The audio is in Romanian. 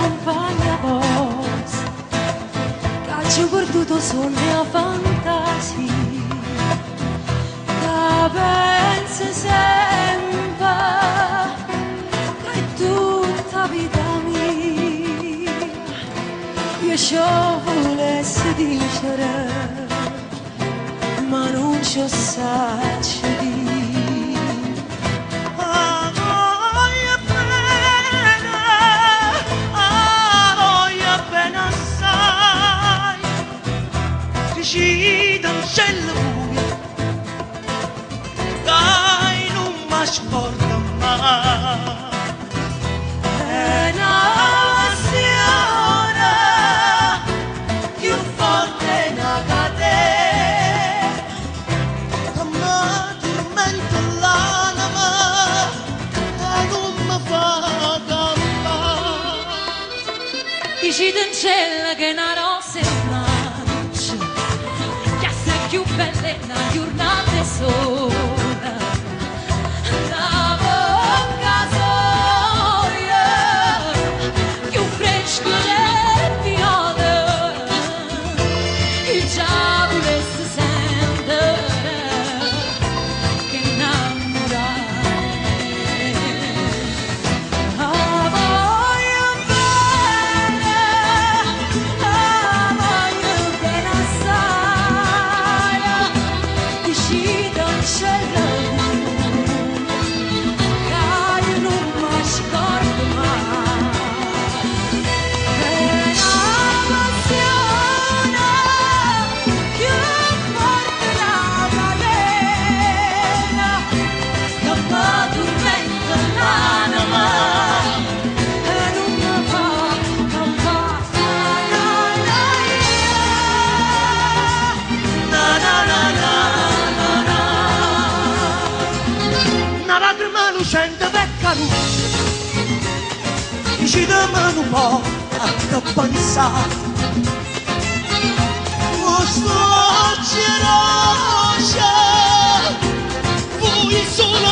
compagna vostra, che ci ho perduto sogni a fantasia, che pensa sempre che è tutta vita mia. Io ciò volessi dire, ma non ci saggio dire. Ci da un cielo buio, dai non mi scorda mai. È una passione più forte da catena, Che mi tormenta l'anima e non mi fa campare. dici d'ancella che è una rosa in marcia, che se più bella è una giornata sola, la bocca soia, più fresca del viola, il diavolo si sente che innamorare. Ah, voglio bene assai, dici non c'è che io non mi scordo mai. È una passione più forte della catena, che mi tormenta l'anima e non mi fa campare. Na na na na na na. Una lacrima lucente vecchia luce, dici da me un po' a che pensare. Questo oggi è roce, vuoi solo